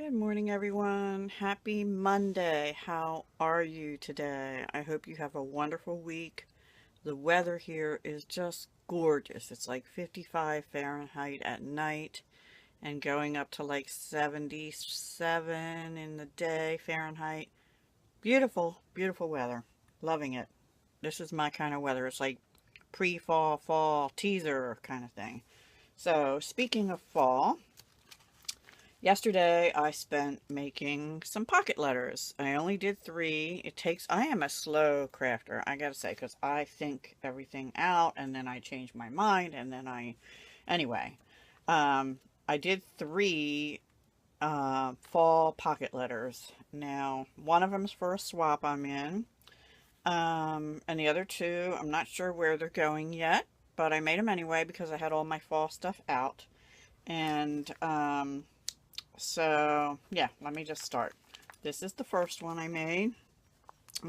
Good morning, everyone. Happy Monday. How are you today? I hope you have a wonderful week. The weather here is just gorgeous. It's like 55 Fahrenheit at night and going up to like 77 in the day Fahrenheit. Beautiful, beautiful weather. Loving it. This is my kind of weather. It's like pre-fall, fall teaser kind of thing. So, speaking of fall, yesterday I spent making some pocket letters. I only did 3. I am a slow crafter, I gotta say, because I think everything out and then I change my mind and then anyway, I did 3 fall pocket letters. Now, one of them is for a swap I'm in, and the other 2, I'm not sure where they're going yet, but I made them anyway because I had all my fall stuff out. And, so, yeah, let me just start. This is the first one I made,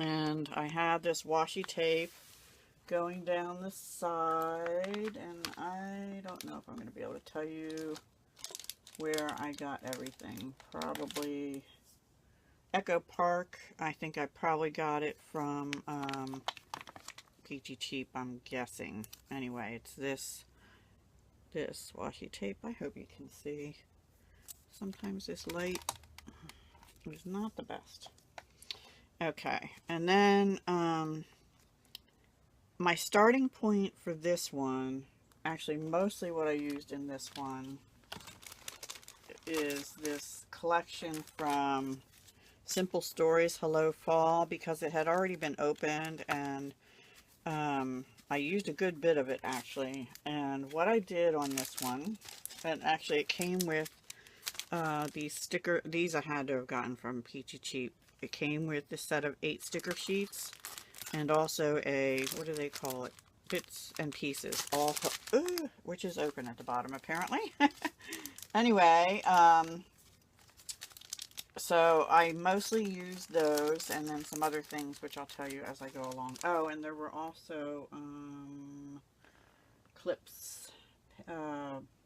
and I have this washi tape going down the side, and I don't know if I'm going to be able to tell you where I got everything. Probably Echo Park. I think I probably got it from Peachy Cheap, I'm guessing. Anyway, it's this washi tape. I hope you can see. Sometimes this light is not the best. Okay, and then my starting point for this one, actually mostly what I used in this one, is this collection from Simple Stories Hello Fall, because it had already been opened, and I used a good bit of it actually. And what I did on this one, and actually it came with these I had to have gotten from Peachy Cheap. It came with this set of 8 sticker sheets and also a, what do they call it? Bits and pieces, all, which is open at the bottom apparently. Anyway, so I mostly used those and then some other things which I'll tell you as I go along. Oh, and there were also clips,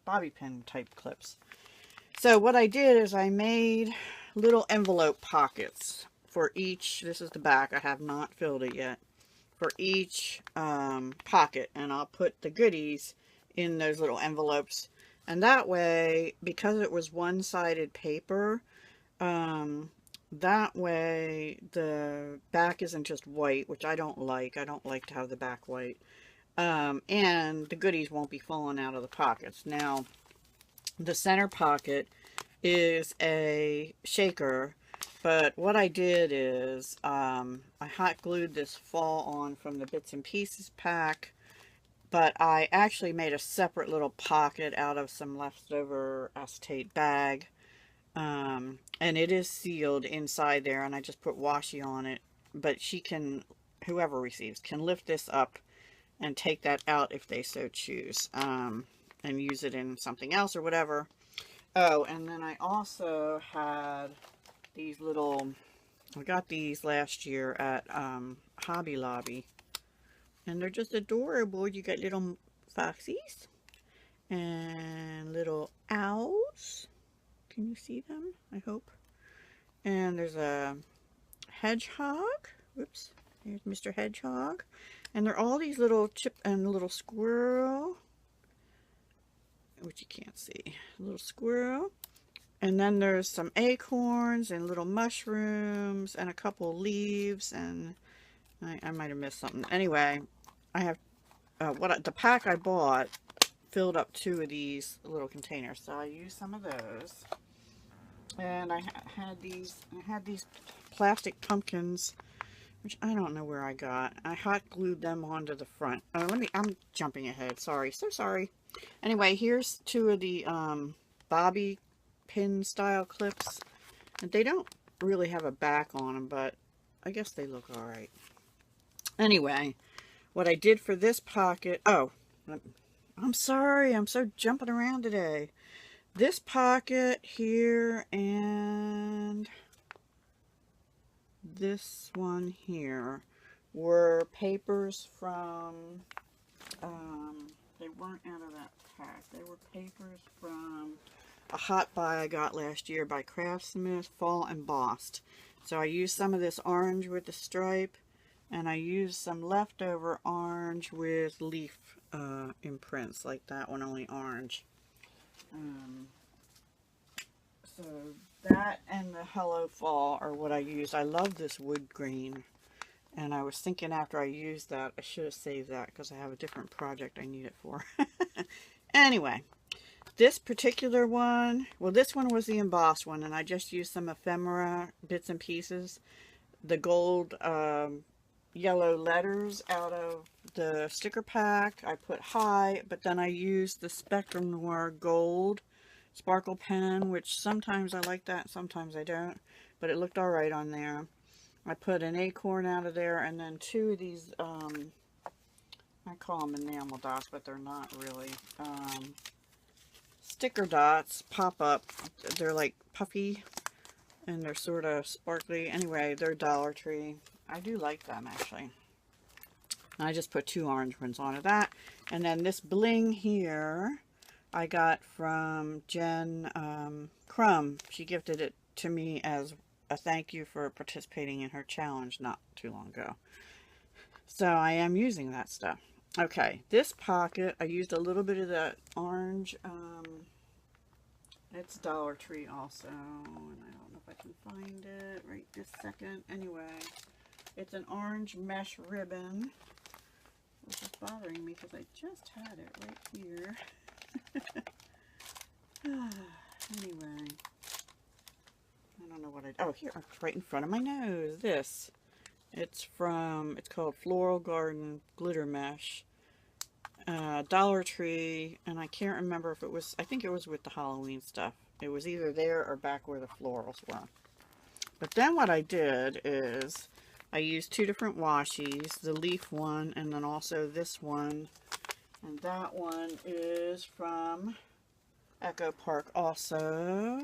bobby pin type clips. So what I did is I made little envelope pockets for each. This is the back. I have not filled it yet. For each pocket, and I'll put the goodies in those little envelopes. And that way, because it was one-sided paper, that way the back isn't just white, which I don't like. I don't like to have the back white. And the goodies won't be falling out of the pockets. Now, the center pocket is a shaker, but what I did is I hot glued this fall on from the bits and pieces pack, but I actually made a separate little pocket out of some leftover acetate bag, and it is sealed inside there, and I just put washi on it, but whoever receives can lift this up and take that out if they so choose, and use it in something else or whatever. Oh, and then I also had these little, I got these last year at Hobby Lobby, and they're just adorable. You got little foxies and little owls. Can you see them? I hope. And there's a hedgehog. Whoops. Here's Mr. Hedgehog. And they're all these little and a little squirrel, which you can't see. A little squirrel. And then there's some acorns and little mushrooms and a couple leaves, and I might have missed something. Anyway, I have the pack I bought filled up 2 of these little containers, so I used some of those. And I had these plastic pumpkins, which I don't know where I got. I hot glued them onto the front. I'm jumping ahead. Sorry, so sorry. Anyway, here's 2 of the bobby pin style clips. And they don't really have a back on them, but I guess they look alright. Anyway, what I did for this pocket... Oh, I'm sorry. I'm so jumping around today. This pocket here and this one here were papers from... they weren't out of that pack. They were papers from a hot buy I got last year by Craftsmith, fall embossed. So I used some of this orange with the stripe, and I used some leftover orange with leaf imprints like that one, only orange. So that and the Hello Fall are what I used. I love this wood green, and I was thinking after I used that I should have saved that because I have a different project I need it for. Anyway, this particular one, well, this one was the embossed one, and I just used some ephemera bits and pieces. The gold yellow letters out of the sticker pack I put high, but then I used the Spectrum Noir gold sparkle pen, which sometimes I like that, sometimes I don't, but it looked alright on there. I put an acorn out of there, and then two of these, I call them enamel dots, but they're not really, sticker dots pop up. They're like puffy, and they're sort of sparkly. Anyway, they're Dollar Tree. I do like them, actually. And I just put two orange ones on that. And then this bling here, I got from Jen Crum. She gifted it to me as a thank you for participating in her challenge not too long ago. So I am using that stuff. Okay, this pocket, I used a little bit of that orange. It's Dollar Tree also, and I don't know if I can find it right this second. Anyway, it's an orange mesh ribbon, which is bothering me because I just had it right here. Anyway, I don't know what oh, here, it's right in front of my nose. This, it's called Floral Garden Glitter Mesh, Dollar Tree, and I can't remember if it was, I think it was with the Halloween stuff. It was either there or back where the florals were. But then what I did is I used two different washies, the leaf one and then also this one. And that one is from Echo Park also.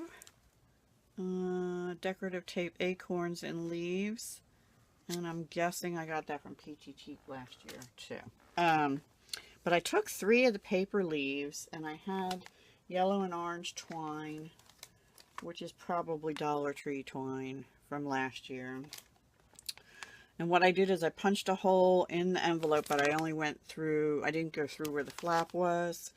Decorative tape acorns and leaves. And I'm guessing I got that from Peachy Cheap last year too. But I took 3 of the paper leaves and I had yellow and orange twine, which is probably Dollar Tree twine from last year. And what I did is I punched a hole in the envelope, but I only went through, I didn't go through where the flap was.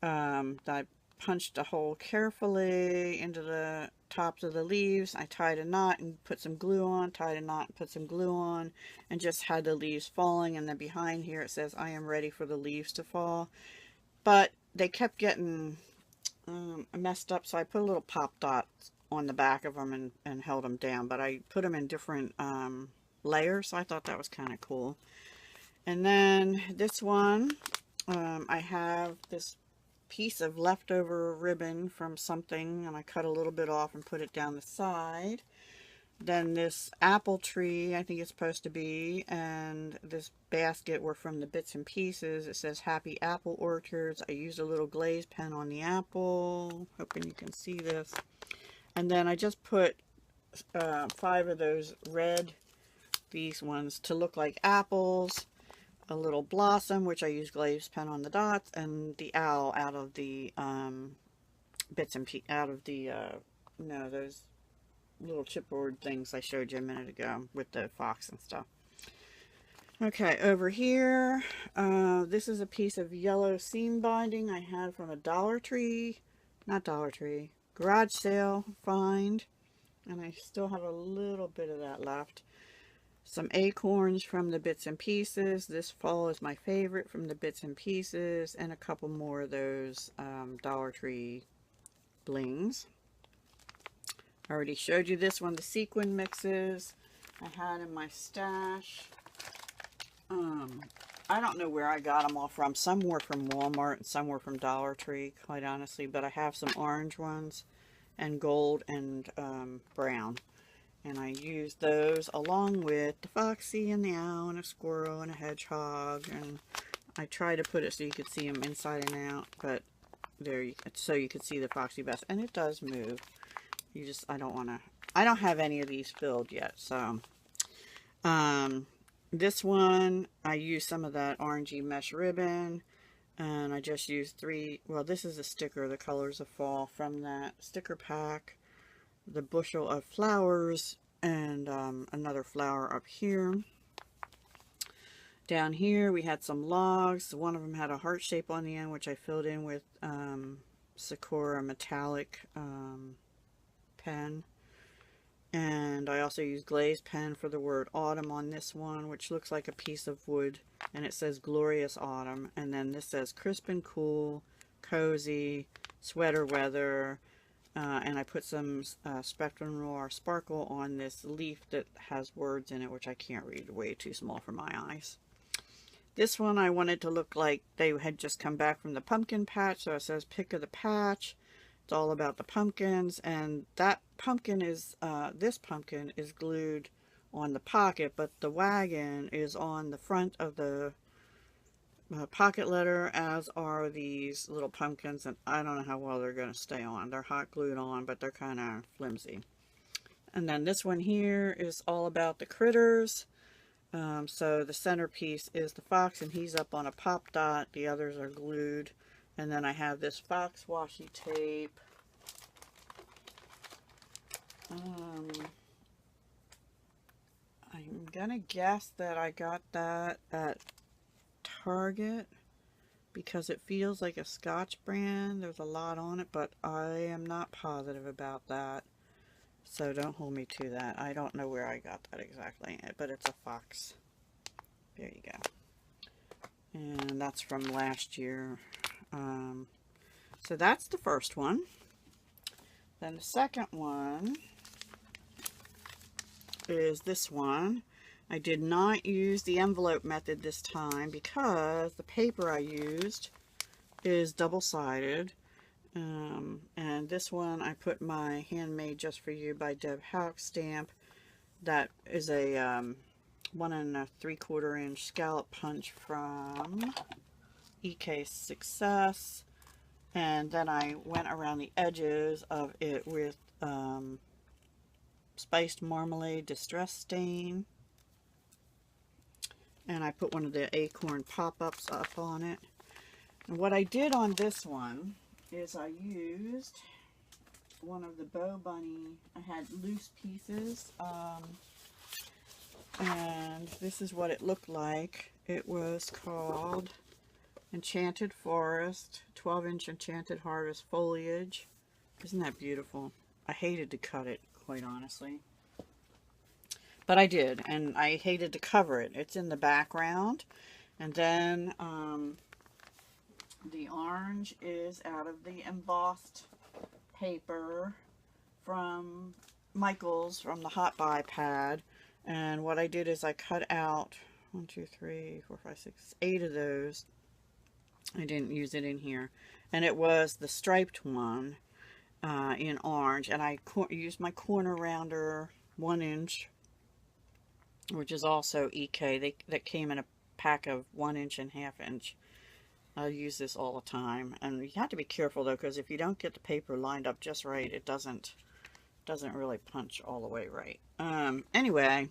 I punched a hole carefully into the tops of the leaves. I tied a knot and put some glue on, tied a knot and put some glue on, and just had the leaves falling. And then behind here it says, I am ready for the leaves to fall. But they kept getting messed up, so I put a little pop dot on the back of them and held them down. But I put them in different layers, so I thought that was kind of cool. And then this one, I have this piece of leftover ribbon from something, and I cut a little bit off and put it down the side. Then this apple tree, I think it's supposed to be, and this basket were from the bits and pieces. It says Happy Apple Orchards. I used a little glaze pen on the apple, hoping you can see this. And then I just put 5 of those red, these ones to look like apples, a little blossom, which I used glaze pen on the dots, and the owl out of the bits and out of the no, those little chipboard things I showed you a minute ago with the fox and stuff. Okay, over here, this is a piece of yellow seam binding I had from a Dollar Tree, not Dollar Tree, garage sale find, and I still have a little bit of that left. Some acorns from the bits and pieces. This fall is my favorite from the bits and pieces, and a couple more of those Dollar Tree blings. I already showed you this one, the sequin mixes I had in my stash. I don't know where I got them all from. Some were from Walmart and some were from Dollar Tree, quite honestly, but I have some orange ones and gold and brown. And I used those along with the foxy and the owl and a squirrel and a hedgehog. And I tried to put it so you could see them inside and out, but there, so you could see the foxy best. And it does move. You just, I don't have any of these filled yet. So, this one, I used some of that orangey mesh ribbon. And I just used 3, well, this is a sticker, the colors of fall, from that sticker pack. The bushel of flowers, and another flower up here. Down here we had some logs. One of them had a heart shape on the end, which I filled in with Sakura metallic pen. And I also used glazed pen for the word autumn on this one, which looks like a piece of wood, and it says glorious autumn. And then this says crisp and cool, cozy, sweater weather. And I put some Spectrum Noir Sparkle on this leaf that has words in it, which I can't read, way too small for my eyes. This one I wanted to look like they had just come back from the pumpkin patch, so it says pick of the patch. It's all about the pumpkins, and that pumpkin is, this pumpkin is glued on the pocket, but the wagon is on the front of the pocket letter, as are these little pumpkins, and I don't know how well they're going to stay on. They're hot glued on, but they're kind of flimsy. And then this one here is all about the critters. So the centerpiece is the fox, and he's up on a pop dot. The others are glued. And then I have this fox washi tape. I'm gonna guess that I got that at Target because it feels like a Scotch brand. There's a lot on it, but I am not positive about that. So don't hold me to that. I don't know where I got that exactly, but it's a fox. There you go. And that's from last year. So that's the first one. Then the second one is this one. I did not use the envelope method this time because the paper I used is double-sided. And this one I put my Handmade Just For You by Deb Houck stamp. That is a 1 3/4 inch scallop punch from EK Success. And then I went around the edges of it with Spiced Marmalade Distress Stain. And I put one of the acorn pop-ups up on it. And what I did on this one is I used one of the Bow Bunny. I had loose pieces. And this is what it looked like. It was called Enchanted Forest, 12-inch Enchanted Harvest Foliage. Isn't that beautiful? I hated to cut it, quite honestly. But I did, and I hated to cover it. It's in the background. And then the orange is out of the embossed paper from Michael's, from the Hot Buy pad. And what I did is I cut out 1, 2, 3, 4, 5, 6, 8 of those. I didn't use it in here. And it was the striped one in orange. And I used my corner rounder 1 inch, which is also EK. That came in a pack of 1 inch and 1/2 inch. I use this all the time. And you have to be careful though, because if you don't get the paper lined up just right, it doesn't really punch all the way right. Anyway,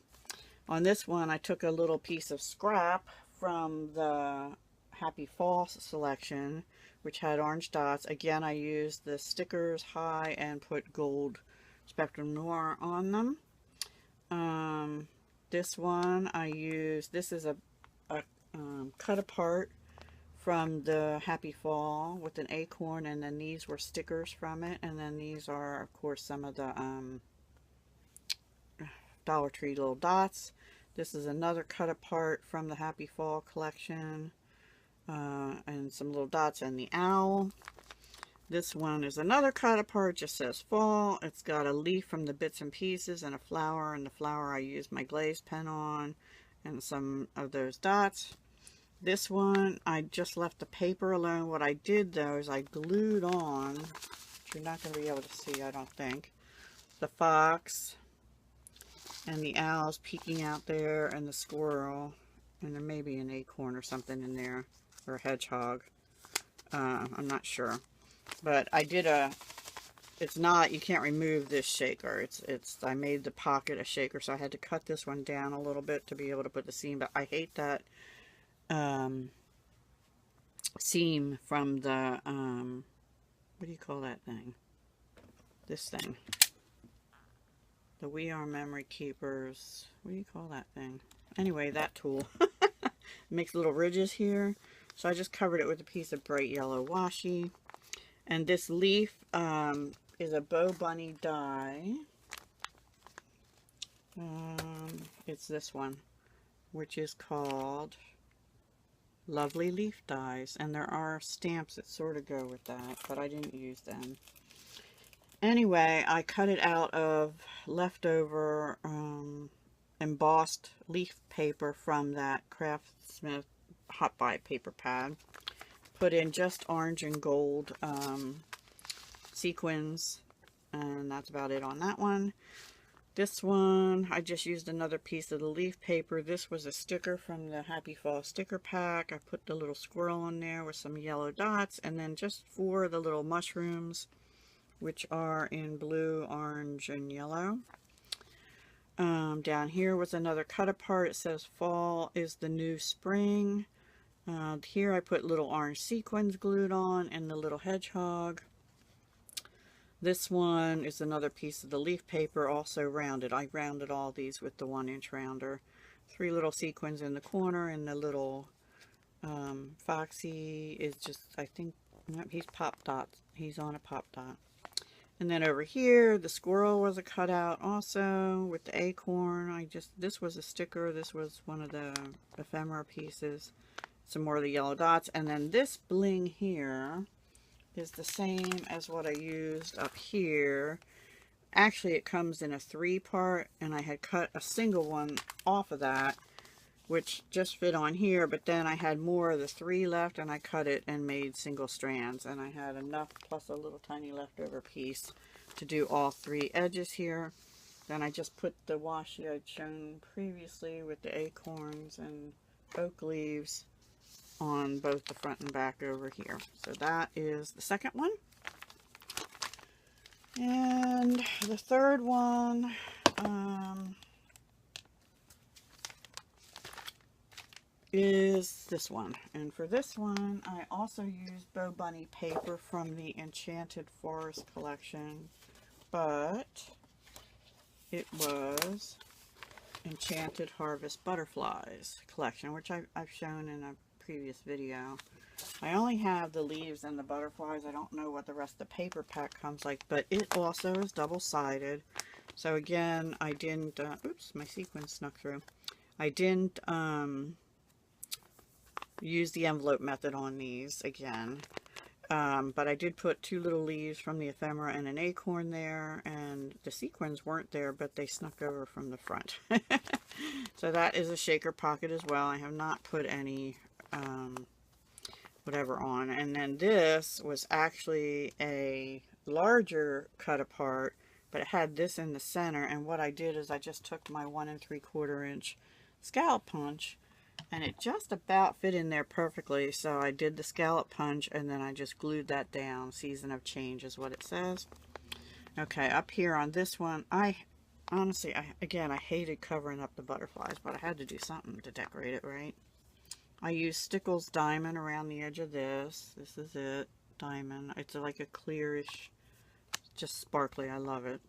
on this one I took a little piece of scrap from the Happy Fall selection, which had orange dots. Again, I used the stickers high and put gold Spectrum Noir on them. This one I used, this is a cut apart from the Happy Fall with an acorn, and then these were stickers from it, and then these are of course some of the Dollar Tree little dots. This is another cut apart from the Happy Fall collection, and some little dots and the owl. This one is another cut apart, just says fall. It's got a leaf from the bits and pieces and a flower, and the flower I used my glazed pen on, and some of those dots. This one, I just left the paper alone. What I did though is I glued on, which you're not going to be able to see, I don't think, the fox and the owls peeking out there, and the squirrel, and there may be an acorn or something in there, or a hedgehog. I'm not sure. But I did it's not, you can't remove this shaker. I made the pocket a shaker, so I had to cut this one down a little bit to be able to put the seam. But I hate that seam from the, what do you call that thing? This thing. The We Are Memory Keepers. What do you call that thing? Anyway, that tool. Makes little ridges here. So I just covered it with a piece of bright yellow washi. And this leaf is a Bow Bunny die. It's this one, which is called Lovely Leaf Dies. And there are stamps that sort of go with that, but I didn't use them. Anyway, I cut it out of leftover embossed leaf paper from that Craftsmith Hot Buy paper pad. Put in just orange and gold sequins, and that's about it on that one. This one, I just used another piece of the leaf paper. This was a sticker from the Happy Fall sticker pack. I put the little squirrel on there with some yellow dots, and then just 4 of the little mushrooms, which are in blue, orange, and yellow. Down here was another cut apart. It says fall is the new spring. Here I put little orange sequins glued on and the little hedgehog. This one is another piece of the leaf paper, also rounded. I rounded all these with the 1-inch rounder. 3 little sequins in the corner, and the little Foxy is just, I think, he's pop dots. He's on a pop dot. And then over here, the squirrel was a cutout also with the acorn. This was a sticker. This was one of the ephemera pieces. Some more of the yellow dots. And then this bling here is the same as what I used up here. Actually, it comes in a 3-part, and I had cut a single one off of that, which just fit on here, but then I had more of the 3 left, and I cut it and made single strands, and I had enough plus a little tiny leftover piece to do all 3 edges here. Then I just put the washi I'd shown previously with the acorns and oak leaves on both the front and back over here. So that is the second one. And the third one, is this one. And for this one, I also used Bow Bunny paper from the Enchanted Forest collection, but it was Enchanted Harvest Butterflies collection, which I've shown in a previous video. I only have the leaves and the butterflies. I don't know what the rest of the paper pack comes like, but it also is double-sided. So again, I didn't, oops, my sequin snuck through. I didn't use the envelope method on these again. But I did put 2 little leaves from the ephemera and an acorn there, and the sequins weren't there, but they snuck over from the front. So that is a shaker pocket as well. I have not put any whatever on. And then this was actually a larger cut apart, but it had this in the center, and what I did is I just took my 1 3/4 inch scallop punch, and it just about fit in there perfectly. So I did the scallop punch, and then I just glued that down. Season of Change is what it says. Okay, up here on this one, I honestly, again, I hated covering up the butterflies, but I had to do something to decorate it, right? I used Stickles Diamond around the edge of this. This is it, diamond. It's like a clearish, just sparkly. I love it.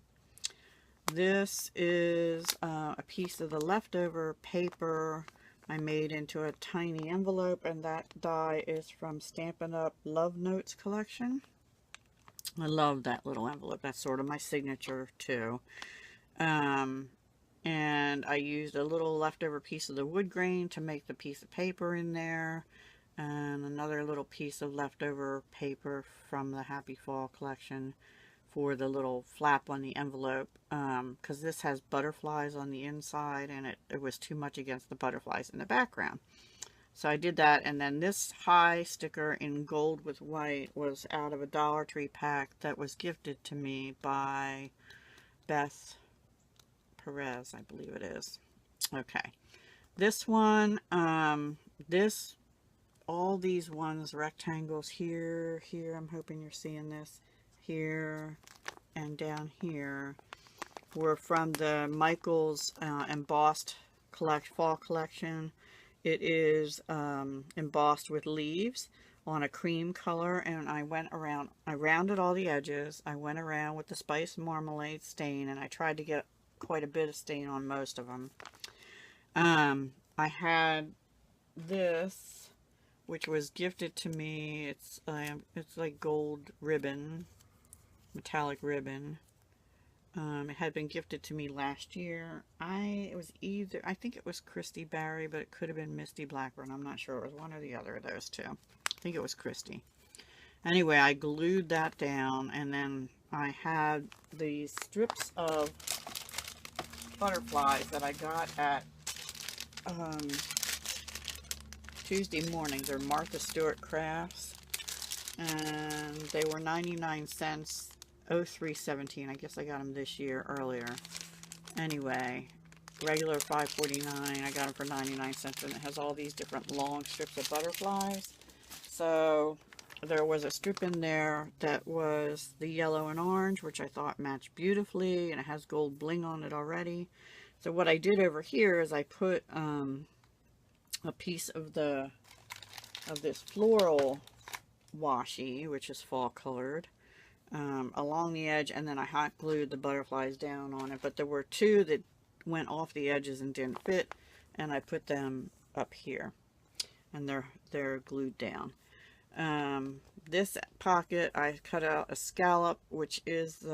This is a piece of the leftover paper I made into a tiny envelope, and that die is from Stampin' Up! Love Notes collection. I love that little envelope. That's sort of my signature too. And I used a little leftover piece of the wood grain to make the piece of paper in there, and another little piece of leftover paper from the Happy Fall collection for the little flap on the envelope, because this has butterflies on the inside, and it was too much against the butterflies in the background. So I did that, and then this high sticker in gold with white was out of a Dollar Tree pack that was gifted to me by Beth Perez, I believe it is. Okay, this one, all these ones, rectangles here, I'm hoping you're seeing this, here, and down here, were from the Michael's embossed fall collection. It is embossed with leaves. on a cream color, and I went around, I rounded all the edges. I went around with the spice marmalade stain, and I tried to get quite a bit of stain on most of them. I had this, which was gifted to me. It's like gold ribbon, metallic ribbon. It had been gifted to me last year. I think it was Christy Barry, but it could have been Misty Blackburn. I'm not sure. It was one or the other of those two. I think it was Christy. Anyway, I glued that down, and then I had these strips of butterflies that I got at Tuesday mornings. They're Martha Stewart Crafts, and they were 99 cents. 0317. I guess I got them this year earlier. Anyway, regular $5.49. I got them for 99 cents, and it has all these different long strips of butterflies. So there was a strip in there that was the yellow and orange, which I thought matched beautifully, and it has gold bling on it already. So what I did over here is I put a piece of this floral washi, which is fall colored, along the edge, and then I hot glued the butterflies down on it. But there were two that went off the edges and didn't fit, and I put them up here, and they're glued down. This pocket, I cut out a scallop, which is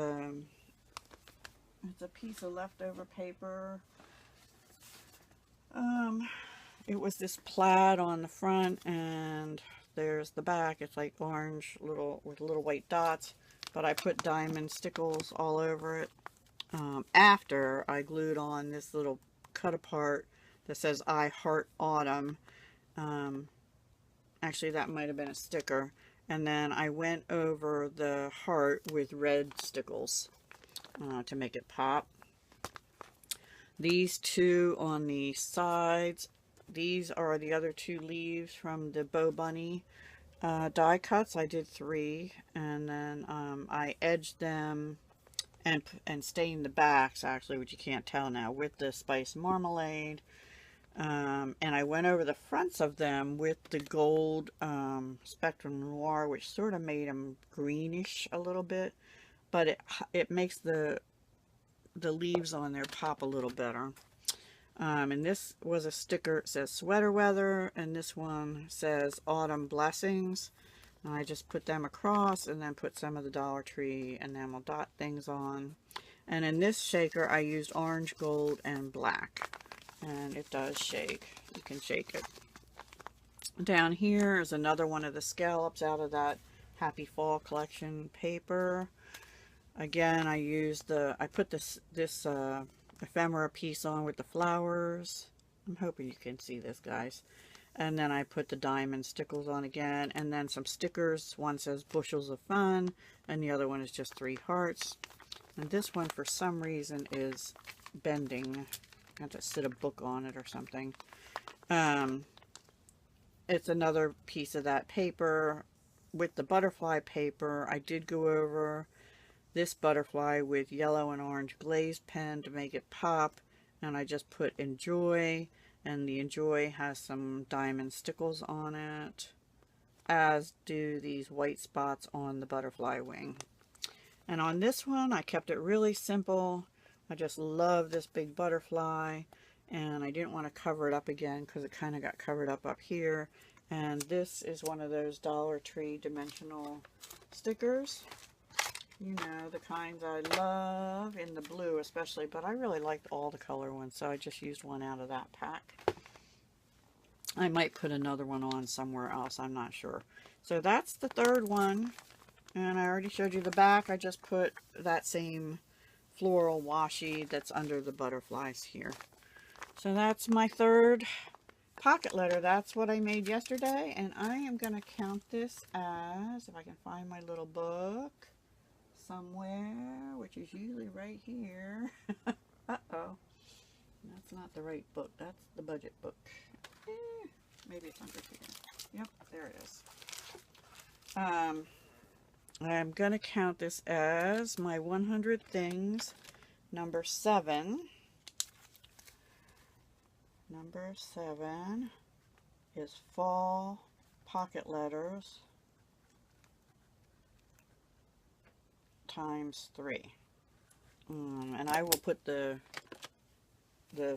it's a piece of leftover paper. It was this plaid on the front, and there's the back. It's like orange with little white dots. But I put diamond stickles all over it after I glued on this little cut apart that says I Heart Autumn. Actually, that might have been a sticker. And then I went over the heart with red stickles to make it pop. These two on the sides, these are the other two leaves from the Bow Bunny die cuts. I did 3, and then I edged them and stained the backs, actually, which you can't tell now, with the spice marmalade. And I went over the fronts of them with the gold Spectrum Noir, which sort of made them greenish a little bit, but it makes the leaves on there pop a little better. And this was a sticker. It says Sweater Weather, and this one says Autumn Blessings. And I just put them across, and then put some of the Dollar Tree enamel dot things on. And in this shaker, I used orange, gold, and black. And it does shake. You can shake it. Down here is another one of the scallops out of that Happy Fall Collection paper. Again, I put this ephemera piece on with the flowers. I'm hoping you can see this, guys. And then I put the diamond stickles on again, and then some stickers. One says Bushels of Fun, and the other one is just 3 hearts. And this one, for some reason, is bending. I have to sit a book on it or something. It's another piece of that paper with the butterfly paper. I did go over this butterfly with yellow and orange glazed pen to make it pop, and I just put Enjoy, and the Enjoy has some diamond stickles on it, as do these white spots on the butterfly wing. And on this one, I kept it really simple. I just love this big butterfly, and I didn't want to cover it up again because it kind of got covered up here. And this is one of those Dollar Tree dimensional stickers. You know, the kinds I love, in the blue especially, but I really liked all the color ones, so I just used one out of that pack. I might put another one on somewhere else, I'm not sure. So that's the third one, and I already showed you the back. I just put that same floral washi that's under the butterflies here. So that's my third pocket letter. That's what I made yesterday, and I am going to count this as, if I can find my little book somewhere, which is usually right here. Uh-oh. That's not the right book. That's the budget book. Maybe it's under here. Yep, there it is. I'm going to count this as my 100 things, number 7. Number 7 is Fall pocket letters times 3. And I will put the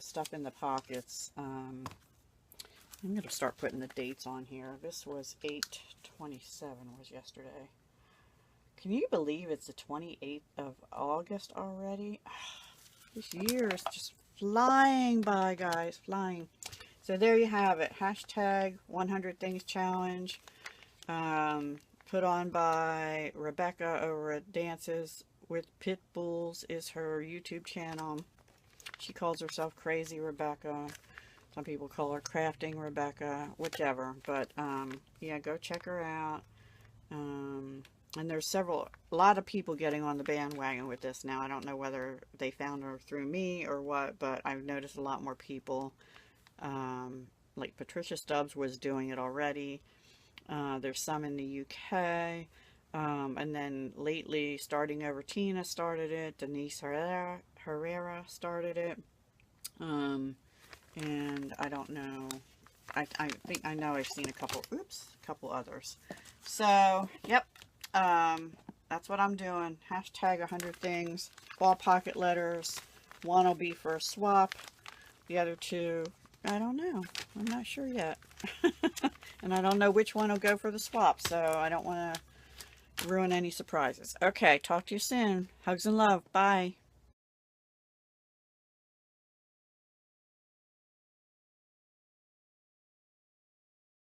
stuff in the pockets. I'm going to start putting the dates on here. This was 8/27 was yesterday. Can you believe it's the 28th of August already? This year is just flying by, guys, flying. So there you have it. Hashtag 100 Things Challenge. Put on by Rebecca over at Dances with Pit Bulls is her YouTube channel. She calls herself Crazy Rebecca. Some people call her Crafting Rebecca, whichever. But yeah, go check her out. And there's a lot of people getting on the bandwagon with this now. I don't know whether they found her through me or what, but I've noticed a lot more people. Like Patricia Stubbs was doing it already. There's some in the UK. And then lately, starting over, Tina started it. Denise Herrera started it. And I don't know. I think I know I've seen a couple others. So, yep. That's what I'm doing. Hashtag 100 things. Ball pocket letters. One will be for a swap. The other two, I don't know. I'm not sure yet. And I don't know which one will go for the swap, so I don't want to ruin any surprises. Okay, talk to you soon. Hugs and love. Bye.